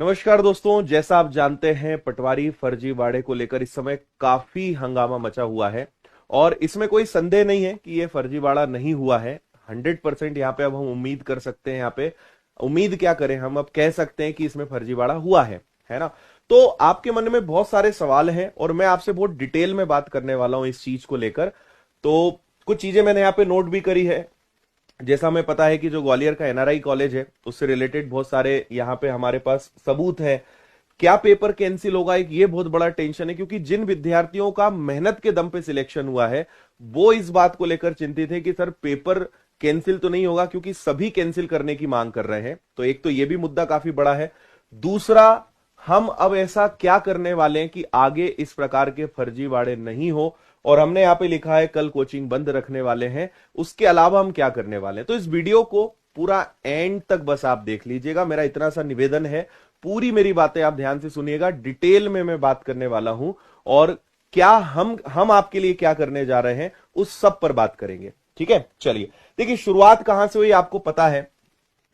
नमस्कार दोस्तों, जैसा आप जानते हैं पटवारी फर्जीवाड़े को लेकर इस समय काफी हंगामा मचा हुआ है और इसमें कोई संदेह नहीं है कि ये फर्जीवाड़ा नहीं हुआ है। 100% यहाँ पे अब हम उम्मीद कर सकते हैं। यहाँ पे उम्मीद क्या करें, हम अब कह सकते हैं कि इसमें फर्जीवाड़ा हुआ है ना। तो आपके मन में बहुत सारे सवाल हैं और मैं आपसे बहुत डिटेल में बात करने वाला हूं इस चीज को लेकर। तो कुछ चीजें मैंने यहाँ पे नोट भी करी है। जैसा हमें पता है कि जो ग्वालियर का एनआरआई कॉलेज है उससे रिलेटेड बहुत सारे यहाँ पे हमारे पास सबूत है। क्या पेपर कैंसिल होगा, एक ये बहुत बड़ा टेंशन है, क्योंकि जिन विद्यार्थियों का मेहनत के दम पे सिलेक्शन हुआ है वो इस बात को लेकर चिंतित है कि सर पेपर कैंसिल तो नहीं होगा, क्योंकि सभी कैंसिल करने की मांग कर रहे हैं। तो एक तो ये भी मुद्दा काफी बड़ा है। दूसरा, हम अब ऐसा क्या करने वाले हैं कि आगे इस प्रकार के फर्जीवाड़े नहीं हो, और हमने यहां पे लिखा है कल कोचिंग बंद रखने वाले हैं। उसके अलावा हम क्या करने वाले हैं, तो इस वीडियो को पूरा एंड तक बस आप देख लीजिएगा। मेरा इतना सा निवेदन है, पूरी मेरी बातें आप ध्यान से सुनिएगा। डिटेल में मैं बात करने वाला हूं और क्या हम आपके लिए क्या करने जा रहे हैं उस सब पर बात करेंगे। ठीक है, चलिए देखिए शुरुआत कहां से हुई आपको पता है।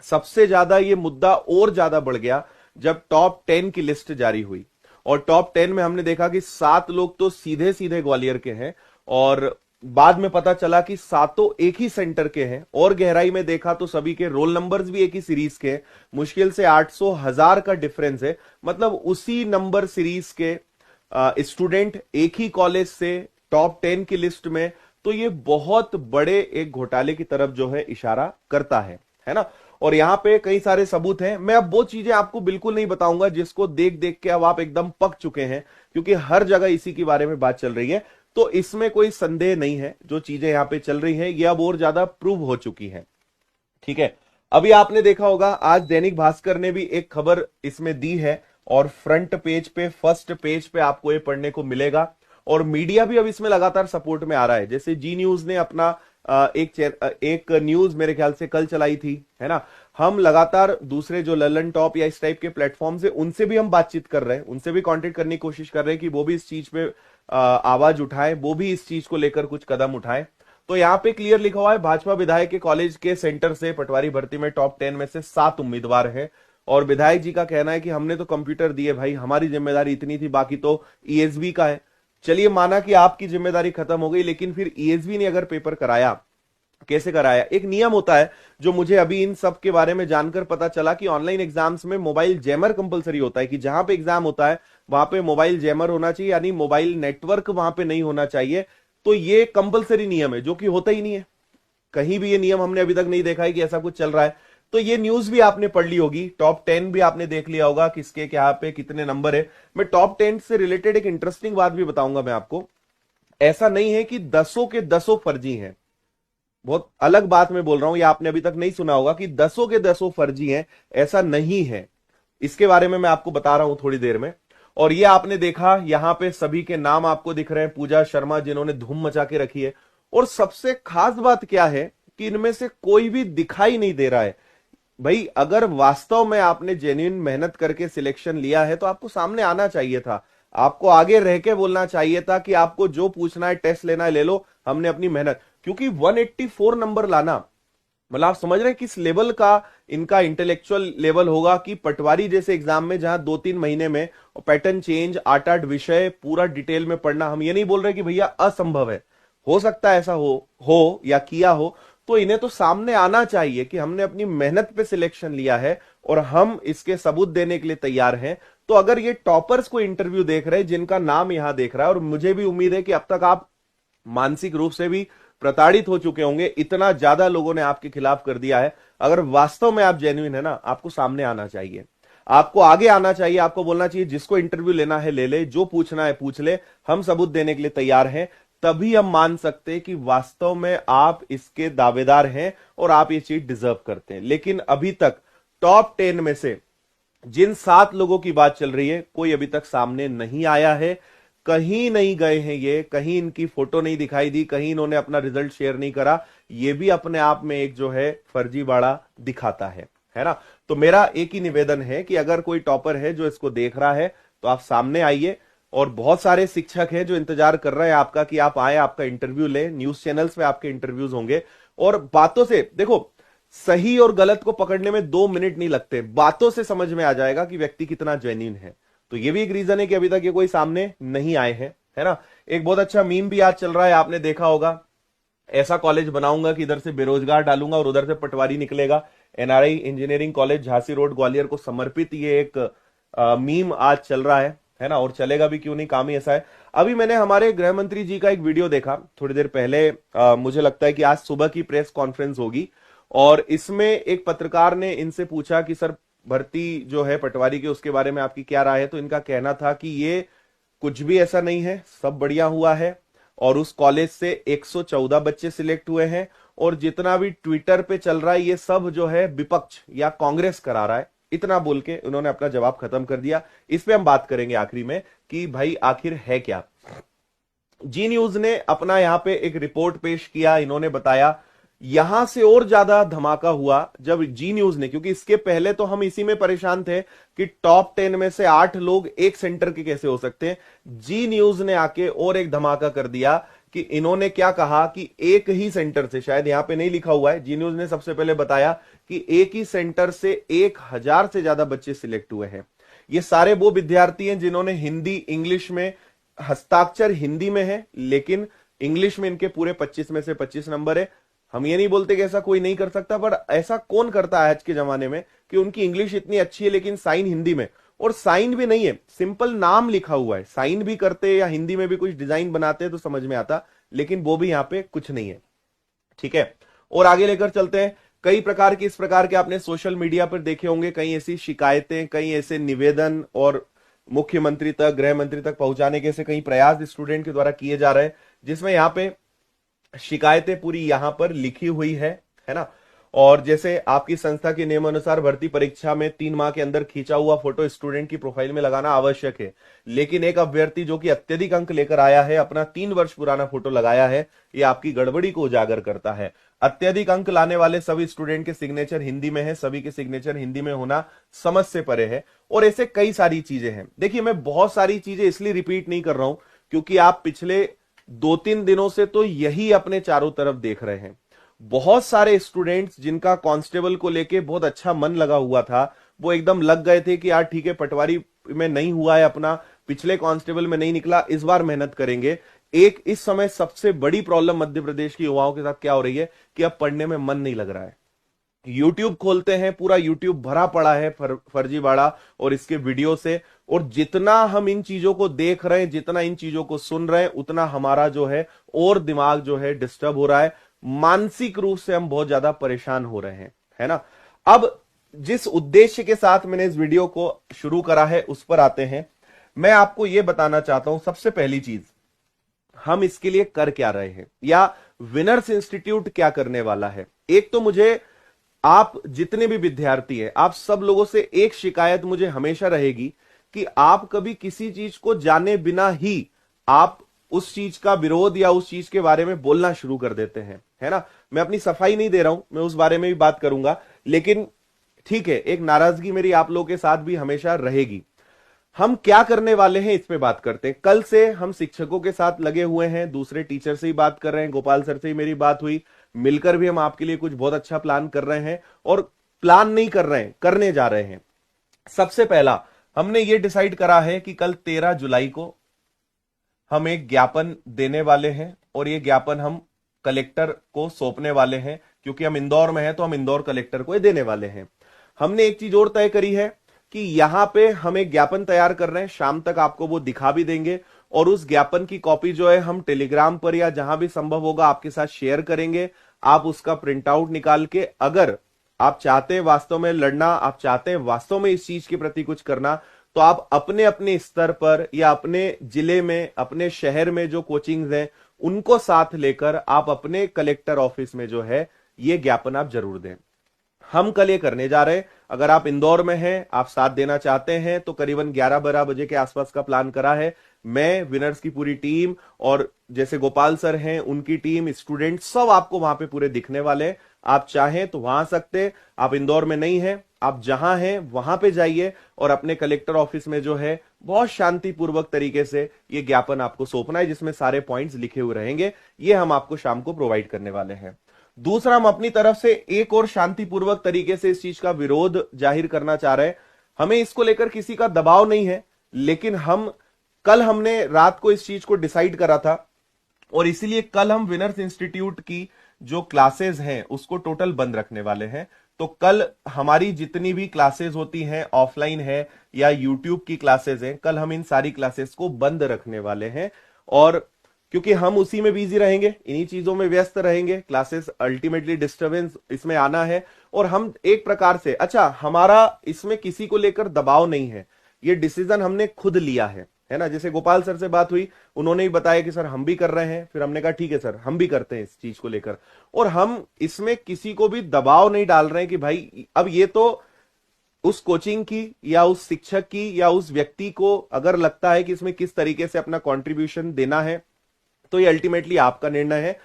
सबसे ज्यादा ये मुद्दा और ज्यादा बढ़ गया जब टॉप 10 की लिस्ट जारी हुई, और टॉप 10 में हमने देखा कि 7 लोग तो सीधे सीधे ग्वालियर के हैं, और बाद में पता चला कि सातों एक ही सेंटर के हैं, और गहराई में देखा तो सभी के रोल नंबर्स भी एक ही सीरीज के हैं। मुश्किल से 800,000 का डिफरेंस है, मतलब उसी नंबर सीरीज के स्टूडेंट एक ही कॉलेज से टॉप 10 की लिस्ट में। तो ये बहुत बड़े एक घोटाले की तरफ जो है इशारा करता है ना। और यहां पे कई सारे सबूत हैं। मैं अब वो चीजें आपको बिल्कुल नहीं बताऊंगा जिसको देख देख के अब आप एकदम पक चुके हैं, क्योंकि हर जगह इसी के बारे में बात चल रही है। तो इसमें कोई संदेह नहीं है, जो चीजें यहां पे चल रही हैं ये अब और ज्यादा प्रूव हो चुकी हैं। ठीक है, अभी आपने देखा होगा आज दैनिक भास्कर ने भी एक खबर इसमें दी है, और फ्रंट पेज पे, फर्स्ट पेज पे आपको ये पढ़ने को मिलेगा। और मीडिया भी अब इसमें लगातार सपोर्ट में आ रहा है। जैसे जी न्यूज ने अपना एक न्यूज मेरे ख्याल से कल चलाई थी, है ना। हम लगातार दूसरे जो ललन टॉप या इस टाइप के प्लेटफॉर्म से उनसे भी हम बातचीत कर रहे हैं, उनसे भी कांटेक्ट करने की कोशिश कर रहे हैं कि वो भी इस चीज पे आवाज उठाएं, वो भी इस चीज को लेकर कुछ कदम उठाएं। तो यहाँ पे क्लियर लिखा हुआ है, भाजपा विधायक के कॉलेज के सेंटर से पटवारी भर्ती में टॉप 10 में से 7 उम्मीदवार हैं, और विधायक जी का कहना है कि हमने तो कंप्यूटर दिए भाई, हमारी जिम्मेदारी इतनी थी, बाकी तो ईएसबी का है। चलिए माना कि आपकी जिम्मेदारी खत्म हो गई, लेकिन फिर ईएसबी ने अगर पेपर कराया, कैसे कराया, एक नियम होता है जो मुझे अभी इन सब के बारे में जानकर पता चला कि ऑनलाइन एग्जाम्स में मोबाइल जैमर कंपलसरी होता है, कि जहां पे एग्जाम होता है वहां पे मोबाइल जैमर होना चाहिए, यानी मोबाइल नेटवर्क वहां पे नहीं होना चाहिए। तो ये कंपलसरी नियम है, जो कि होता ही नहीं है। कहीं भी ये नियम हमने अभी तक नहीं देखा है कि ऐसा कुछ चल रहा है। तो ये न्यूज भी आपने पढ़ ली होगी, टॉप 10 भी आपने देख लिया होगा, किसके क्या पे कितने नंबर है। मैं टॉप 10 से रिलेटेड एक इंटरेस्टिंग बात भी बताऊंगा मैं आपको। ऐसा नहीं है कि 10 के 10 फर्जी हैं, बहुत अलग बात मैं बोल रहा हूं, ये आपने अभी तक नहीं सुना होगा कि 10 के 10 फर्जी हैं, ऐसा नहीं है। इसके बारे में मैं आपको बता रहा हूं थोड़ी देर में। और ये आपने देखा यहां पे सभी के नाम आपको दिख रहे हैं, पूजा शर्मा जिन्होंने धूम मचा के रखी है। और सबसे खास बात क्या है कि इनमें से कोई भी दिखाई नहीं दे रहा है। भाई अगर वास्तव में आपने जेन्युइन मेहनत करके सिलेक्शन लिया है तो आपको सामने आना चाहिए था, आपको आगे रह के बोलना चाहिए था कि आपको जो पूछना है, टेस्ट लेना है ले लो, हमने अपनी मेहनत। क्योंकि 184 नंबर लाना, मतलब आप समझ रहे हैं किस लेवल का इनका इंटेलेक्चुअल लेवल होगा, कि पटवारी जैसे एग्जाम में जहां 2-3 महीने में पैटर्न चेंज, 8-8 विषय पूरा डिटेल में पढ़ना, हम ये नहीं बोल रहे कि भैया असंभव है, हो सकता है ऐसा हो या किया हो, तो इन्हें तो सामने आना चाहिए कि हमने अपनी मेहनत पे सिलेक्शन लिया है और हम इसके सबूत देने के लिए तैयार हैं। तो अगर ये टॉपर्स को इंटरव्यू देख रहे हैं, जिनका नाम यहां देख रहा है, और मुझे भी उम्मीद है कि अब तक आप मानसिक रूप से भी प्रताड़ित हो चुके होंगे, इतना ज्यादा लोगों ने आपके खिलाफ कर दिया है। अगर वास्तव में आप जेन्युइन है ना, आपको सामने आना चाहिए, आपको आगे आना चाहिए, आपको बोलना चाहिए जिसको इंटरव्यू लेना है ले ले, जो पूछना है पूछ ले, हम सबूत देने के लिए तैयार हैं। तभी हम मान सकते हैं कि वास्तव में आप इसके दावेदार हैं और आप ये चीज डिजर्व करते हैं। लेकिन अभी तक टॉप 10 में से जिन 7 लोगों की बात चल रही है, कोई अभी तक सामने नहीं आया है, कहीं नहीं गए हैं ये, कहीं इनकी फोटो नहीं दिखाई दी, कहीं इन्होंने अपना रिजल्ट शेयर नहीं करा। ये भी अपने आप में एक जो है फर्जीवाड़ा दिखाता है ना। तो मेरा एक ही निवेदन है कि अगर कोई टॉपर है जो इसको देख रहा है तो आप सामने आइए, और बहुत सारे शिक्षक हैं जो इंतजार कर रहे हैं आपका कि आप आए, आपका इंटरव्यू ले। न्यूज चैनल्स पे आपके इंटरव्यूज होंगे, और बातों से देखो सही और गलत को पकड़ने में 2 मिनट नहीं लगते, बातों से समझ में आ जाएगा कि व्यक्ति कितना जेन्युइन है। तो ये भी एक रीजन है कि अभी तक ये कोई सामने नहीं आए हैं, है ना। एक बहुत अच्छा मीम भी आज चल रहा है, आपने देखा होगा, ऐसा कॉलेज बनाऊंगा कि इधर से बेरोजगार डालूंगा और उधर से पटवारी निकलेगा। NRI engineering college Jhansi road Gwalior को समर्पित ये एक मीम आज चल रहा है ना, और चलेगा भी, क्यों नहीं, काम ही ऐसा है। अभी मैंने हमारे गृह मंत्री जी का एक वीडियो देखा थोड़ी देर पहले, मुझे लगता है कि आज सुबह की प्रेस कॉन्फ्रेंस होगी, और इसमें एक पत्रकार ने इनसे पूछा कि सर भर्ती जो है पटवारी की उसके बारे में आपकी क्या राय है। तो इनका कहना था कि ये कुछ भी ऐसा नहीं है, सब बढ़िया हुआ है, और उस कॉलेज से 114 बच्चे सिलेक्ट हुए हैं, और जितना भी ट्विटर पे चल रहा है ये सब जो है विपक्ष या कांग्रेस करा रहा है। इतना बोल के उन्होंने अपना जवाब खत्म कर दिया। इस पे हम बात करेंगे आखिरी में कि भाई आखिर है क्या। जी न्यूज ने अपना यहां पे एक रिपोर्ट पेश किया, इन्होंने बताया यहां से और ज्यादा धमाका हुआ जब जी न्यूज ने, क्योंकि इसके पहले तो हम इसी में परेशान थे कि टॉप 10 में से 8 लोग एक सेंटर के कैसे हो सकते हैं। जी न्यूज ने आके और एक धमाका कर दिया कि इन्होंने क्या कहा कि एक ही सेंटर से, शायद यहां पे नहीं लिखा हुआ है, जी न्यूज ने सबसे पहले बताया कि एक ही सेंटर से 1000 से ज्यादा बच्चे सिलेक्ट हुए हैं। ये सारे वो विद्यार्थी हैं जिन्होंने हिंदी इंग्लिश में, हस्ताक्षर हिंदी में है लेकिन इंग्लिश में इनके पूरे 25 में से 25 नंबर है। हम ये नहीं बोलते कि ऐसा कोई नहीं कर सकता, पर ऐसा कौन करता है आज के जमाने में कि उनकी इंग्लिश इतनी अच्छी है लेकिन साइन हिंदी में, और साइन भी नहीं है, सिंपल नाम लिखा हुआ है। साइन भी करते या हिंदी में भी कुछ डिजाइन बनाते हैं तो समझ में आता, लेकिन वो भी यहां पे कुछ नहीं है। ठीक है, और आगे लेकर चलते हैं। कई प्रकार के इस प्रकार के आपने सोशल मीडिया पर देखे होंगे, कई ऐसी शिकायतें, कई ऐसे निवेदन और मुख्यमंत्री तक, गृह मंत्री तक पहुंचाने के ऐसे कई प्रयास स्टूडेंट के द्वारा किए जा रहे हैं, जिसमें यहां पे शिकायतें पूरी यहां पर लिखी हुई है ना। और जैसे आपकी संस्था के नियमानुसार भर्ती परीक्षा में 3 माह के अंदर खींचा हुआ फोटो स्टूडेंट की प्रोफाइल में लगाना आवश्यक है, लेकिन एक अभ्यर्थी जो कि अत्यधिक अंक लेकर आया है अपना 3 वर्ष पुराना फोटो लगाया है, ये आपकी गड़बड़ी को उजागर करता है। अत्यधिक अंक लाने वाले सभी स्टूडेंट के सिग्नेचर हिंदी में है, सभी के सिग्नेचर हिंदी में होना समझ से परे है, और ऐसे कई सारी चीजें हैं। देखिए, मैं बहुत सारी चीजें इसलिए रिपीट नहीं कर रहा हूं क्योंकि आप पिछले 2-3 दिनों से तो यही अपने चारों तरफ देख रहे हैं। बहुत सारे स्टूडेंट्स जिनका कांस्टेबल को लेके बहुत अच्छा मन लगा हुआ था, वो एकदम लग गए थे कि यार ठीक है, पटवारी में नहीं हुआ है अपना, पिछले कांस्टेबल में नहीं निकला, इस बार मेहनत करेंगे। एक इस समय सबसे बड़ी प्रॉब्लम मध्य प्रदेश के युवाओं के साथ क्या हो रही है कि अब पढ़ने में मन नहीं लग रहा है। यूट्यूब खोलते हैं, पूरा यूट्यूब भरा पड़ा है फर्जीवाड़ा और इसके वीडियो से, और जितना हम इन चीजों को देख रहे हैं, जितना इन चीजों को सुन रहे हैं, उतना हमारा जो है और दिमाग जो है डिस्टर्ब हो रहा है, मानसिक रूप से हम बहुत ज्यादा परेशान हो रहे हैं, है ना। अब जिस उद्देश्य के साथ मैंने इस वीडियो को शुरू करा है उस पर आते हैं। मैं आपको यह बताना चाहता हूं, सबसे पहली चीज, हम इसके लिए कर क्या रहे हैं या विनर्स इंस्टीट्यूट क्या करने वाला है। एक तो मुझे, आप जितने भी विद्यार्थी हैं, आप सब लोगों से एक शिकायत मुझे हमेशा रहेगी कि आप कभी किसी चीज को जाने बिना ही आप उस चीज का विरोध या उस चीज के बारे में बोलना शुरू कर देते हैं, है ना। मैं अपनी सफाई नहीं दे रहा हूं, मैं उस बारे में भी बात करूंगा, लेकिन ठीक है, एक नाराजगी मेरी आप लोगों के साथ भी हमेशा रहेगी। हम क्या करने वाले हैं इस पे बात करते हैं। कल से हम शिक्षकों के साथ लगे हुए हैं, दूसरे टीचर से ही बात कर रहे हैं, गोपाल सर से ही मेरी बात हुई, मिलकर भी हम आपके लिए कुछ बहुत अच्छा प्लान कर रहे हैं, और प्लान नहीं कर रहे हैं, करने जा रहे हैं। सबसे पहला हमने ये डिसाइड करा है कि कल 13 जुलाई को हम एक ज्ञापन देने वाले हैं, और ये ज्ञापन हम कलेक्टर को सौंपने वाले हैं, क्योंकि हम इंदौर में हैं तो हम इंदौर कलेक्टर को ये देने वाले हैं। हमने एक चीज और तय करी है कि यहां पे हम एक ज्ञापन तैयार कर रहे हैं, शाम तक आपको वो दिखा भी देंगे, और उस ज्ञापन की कॉपी जो है हम टेलीग्राम पर या जहां भी संभव होगा आपके साथ शेयर करेंगे। आप उसका प्रिंट आउट निकाल के, अगर आप चाहते हैं वास्तव में लड़ना, आप चाहते हैं वास्तव में इस चीज के प्रति कुछ करना, तो आप अपने अपने स्तर पर या अपने जिले में, अपने शहर में जो कोचिंग्स हैं उनको साथ लेकर आप अपने कलेक्टर ऑफिस में जो है ये ज्ञापन आप जरूर दें। हम कल ये करने जा रहे हैं। अगर आप इंदौर में हैं, आप साथ देना चाहते हैं, तो करीबन 11-12 बजे के आसपास का प्लान करा है। मैं, विनर्स की पूरी टीम, और जैसे गोपाल सर हैं उनकी टीम, स्टूडेंट, सब आपको वहां पे पूरे दिखने वाले हैं। आप चाहें तो वहां आ सकते, आप इंदौर में नहीं है, आप जहां हैं वहां पे जाइए और अपने कलेक्टर ऑफिस में जो है बहुत शांतिपूर्वक तरीके से ये ज्ञापन आपको सौंपना है, जिसमें सारे पॉइंट्स लिखे हुए रहेंगे। ये हम आपको शाम को प्रोवाइड करने वाले हैं। दूसरा, हम अपनी तरफ से एक और शांतिपूर्वक तरीके से इस चीज का विरोध जाहिर करना चाह रहे हैं। हमें इसको लेकर किसी का दबाव नहीं है, लेकिन हमने रात को इस चीज को डिसाइड करा था और इसीलिए कल हम विनर्स इंस्टीट्यूट की जो क्लासेस हैं उसको टोटल बंद रखने वाले हैं। तो कल हमारी जितनी भी क्लासेस होती हैं, ऑफलाइन है या यूट्यूब की क्लासेस हैं, कल हम इन सारी क्लासेस को बंद रखने वाले हैं। और क्योंकि हम उसी में बिजी रहेंगे, इन्हीं चीजों में व्यस्त रहेंगे, क्लासेस अल्टीमेटली डिस्टरबेंस इसमें आना है। और हम एक प्रकार से, अच्छा, हमारा इसमें किसी को लेकर दबाव नहीं है, ये डिसीजन हमने खुद लिया है ना। जैसे गोपाल सर से बात हुई, उन्होंने ही बताया कि सर हम भी कर रहे हैं, फिर हमने कहा ठीक है सर हम भी करते हैं इस चीज को लेकर। और हम इसमें किसी को भी दबाव नहीं डाल रहे हैं कि भाई अब ये तो उस कोचिंग की या उस शिक्षक की या उस व्यक्ति को अगर लगता है कि इसमें किस तरीके से अपना कंट्रीब्यूशन देना है, तो ये अल्टीमेटली आपका निर्णय है।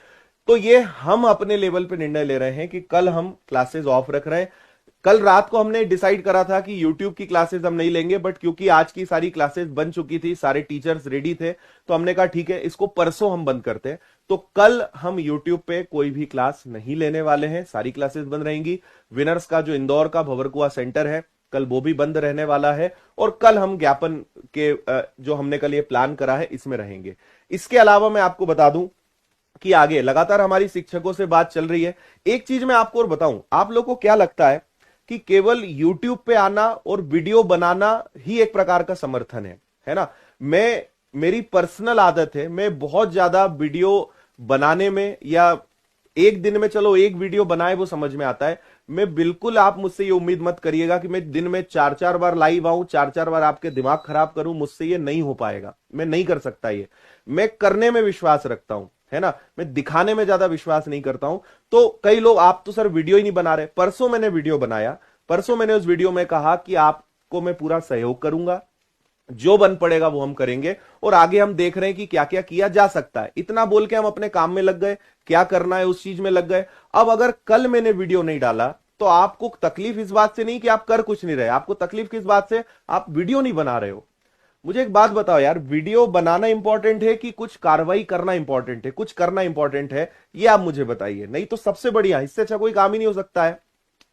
तो ये हम अपने लेवल पे निर्णय ले रहे हैं कि कल हम क्लासेस ऑफ रख रहे हैं। कल रात को हमने डिसाइड करा था कि YouTube की क्लासेस हम नहीं लेंगे, बट क्योंकि आज की सारी क्लासेस बन चुकी थी, सारे टीचर्स रेडी थे, तो हमने कहा ठीक है इसको परसों हम बंद करते हैं। तो कल हम YouTube पे कोई भी क्लास नहीं लेने वाले हैं, सारी क्लासेस बंद रहेंगी। विनर्स का जो इंदौर का भंवरकुआ सेंटर है, कल वो भी बंद रहने वाला है। और कल हम ज्ञापन के जो हमने कल ये प्लान करा है इसमें रहेंगे। इसके अलावा मैं आपको बता दूं कि आगे लगातार हमारी शिक्षकों से बात चल रही है। एक चीज मैं आपको और बताऊं, आप लोगों को क्या लगता है कि केवल YouTube पे आना और वीडियो बनाना ही एक प्रकार का समर्थन है ना। मेरी पर्सनल आदत है, मैं बहुत ज्यादा वीडियो बनाने में, या एक दिन में चलो एक वीडियो बनाए वो समझ में आता है। मैं बिल्कुल, आप मुझसे ये उम्मीद मत करिएगा कि मैं दिन में 4-4 बार लाइव आऊं, 4-4 बार आपके दिमाग खराब करूं, मुझसे ये नहीं हो पाएगा, मैं नहीं कर सकता ये। मैं करने में विश्वास रखता हूं, है ना, मैं दिखाने में ज्यादा विश्वास नहीं करता हूं। तो कई लोग, आप तो सर वीडियो ही नहीं बना रहे। परसों मैंने वीडियो बनाया, परसों मैंने उस वीडियो में कहा कि आपको मैं पूरा सहयोग करूंगा, जो बन पड़ेगा वो हम करेंगे, और आगे हम देख रहे हैं कि क्या क्या किया जा सकता है। इतना बोल के हम अपने काम में लग गए, क्या करना है उस चीज में लग गए। अब अगर कल मैंने वीडियो नहीं डाला तो आपको तकलीफ इस बात से नहीं कि आप कर कुछ नहीं रहे, आपको तकलीफ किस बात से, आप वीडियो नहीं बना रहे हो। मुझे एक बात बताओ यार, वीडियो बनाना इंपॉर्टेंट है कि कुछ कार्रवाई करना इंपॉर्टेंट है, कुछ करना इंपॉर्टेंट है, ये आप मुझे बताइए। नहीं तो सबसे बढ़िया, इससे अच्छा कोई काम ही नहीं हो सकता है।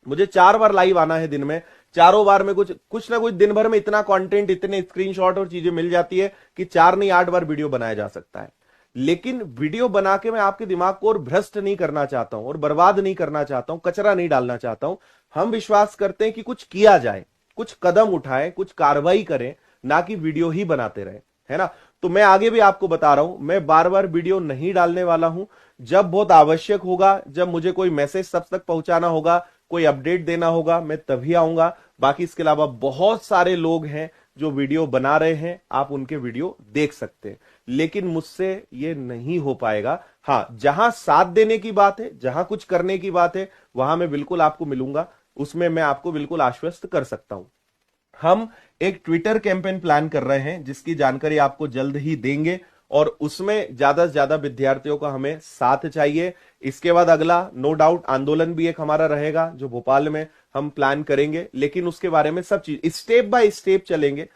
मुझे 4 बार लाइव आना है दिन में, चारों बार में कुछ ना कुछ, दिन भर में इतना कंटेंट, इतने स्क्रीनशॉट और चीजें मिल जाती है कि 4 नहीं 8 बार वीडियो बनाया जा सकता है। लेकिन वीडियो बना के मैं आपके दिमाग को और भ्रष्ट नहीं करना चाहता हूं और बर्बाद नहीं करना चाहता हूं, कचरा नहीं डालना चाहता हूं। हम विश्वास करते हैं कि कुछ किया जाए, कुछ कदम उठाएं, कुछ कार्रवाई करें, ना कि वीडियो ही बनाते रहे, है ना। तो मैं आगे भी आपको बता रहा हूं, मैं बार बार वीडियो नहीं डालने वाला हूं। जब बहुत आवश्यक होगा, जब मुझे कोई मैसेज सब तक पहुंचाना होगा, कोई अपडेट देना होगा, मैं तभी आऊंगा। बाकी इसके अलावा बहुत सारे लोग हैं जो वीडियो बना रहे हैं, आप उनके वीडियो देख सकते हैं, लेकिन मुझसे ये नहीं हो पाएगा। हाँ, जहां साथ देने की बात है, जहां कुछ करने की बात है, वहां मैं बिल्कुल आपको मिलूंगा, उसमें मैं आपको बिल्कुल आश्वस्त कर सकता हूं। हम एक ट्विटर कैंपेन प्लान कर रहे हैं जिसकी जानकारी आपको जल्द ही देंगे, और उसमें ज्यादा से ज्यादा विद्यार्थियों का हमें साथ चाहिए। इसके बाद अगला नो डाउट आंदोलन भी एक हमारा रहेगा जो भोपाल में हम प्लान करेंगे, लेकिन उसके बारे में सब चीज स्टेप बाय स्टेप चलेंगे।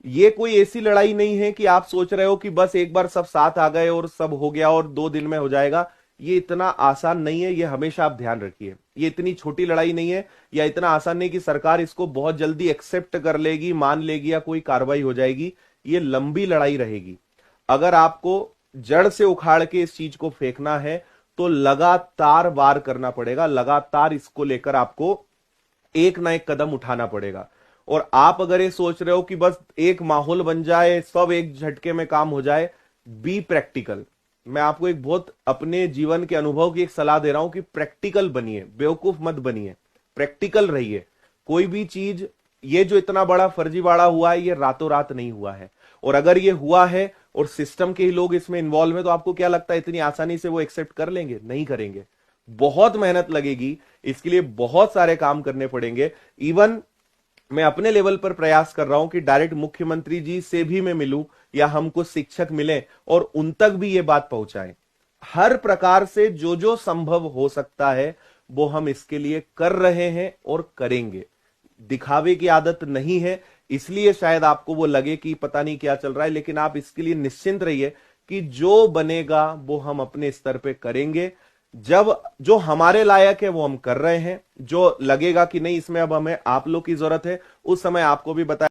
ये कोई ऐसी लड़ाई नहीं है कि आप सोच रहे हो कि बस एक बार सब साथ आ गए और सब हो गया और 2 दिन में हो जाएगा। ये इतना आसान नहीं है, ये हमेशा आप ध्यान रखिए। ये इतनी छोटी लड़ाई नहीं है, या इतना आसान नहीं कि सरकार इसको बहुत जल्दी एक्सेप्ट कर लेगी, मान लेगी या कोई कार्रवाई हो जाएगी। ये लंबी लड़ाई रहेगी। अगर आपको जड़ से उखाड़ के इस चीज को फेंकना है तो लगातार वार करना पड़ेगा, लगातार इसको लेकर आपको एक ना एक कदम उठाना पड़ेगा। और आप अगर ये सोच रहे हो कि बस एक माहौल बन जाए, सब एक झटके में काम हो जाए, बी प्रैक्टिकल। मैं आपको एक बहुत अपने जीवन के अनुभव की एक सलाह दे रहा हूं कि प्रैक्टिकल बनिए, बेवकूफ मत बनिए, प्रैक्टिकल रहिए। कोई भी चीज, ये जो इतना बड़ा फर्जीवाड़ा हुआ है, ये रातों रात नहीं हुआ है। और अगर ये हुआ है और सिस्टम के ही लोग इसमें इन्वॉल्व है, तो आपको क्या लगता है इतनी आसानी से वो एक्सेप्ट कर लेंगे? नहीं करेंगे। बहुत मेहनत लगेगी, इसके लिए बहुत सारे काम करने पड़ेंगे। इवन मैं अपने लेवल पर प्रयास कर रहा हूं कि डायरेक्ट मुख्यमंत्री जी से भी मैं मिलूं, या हमको शिक्षक मिले और उन तक भी ये बात पहुंचाएं। हर प्रकार से जो जो संभव हो सकता है वो हम इसके लिए कर रहे हैं और करेंगे। दिखावे की आदत नहीं है, इसलिए शायद आपको वो लगे कि पता नहीं क्या चल रहा है, लेकिन आप इसके लिए निश्चिंत रहिए कि जो बनेगा वो हम अपने स्तर पे करेंगे। जब जो हमारे लायक है वो हम कर रहे हैं, जो लगेगा कि नहीं इसमें अब हमें आप लोग की जरूरत है, उस समय आपको भी बताया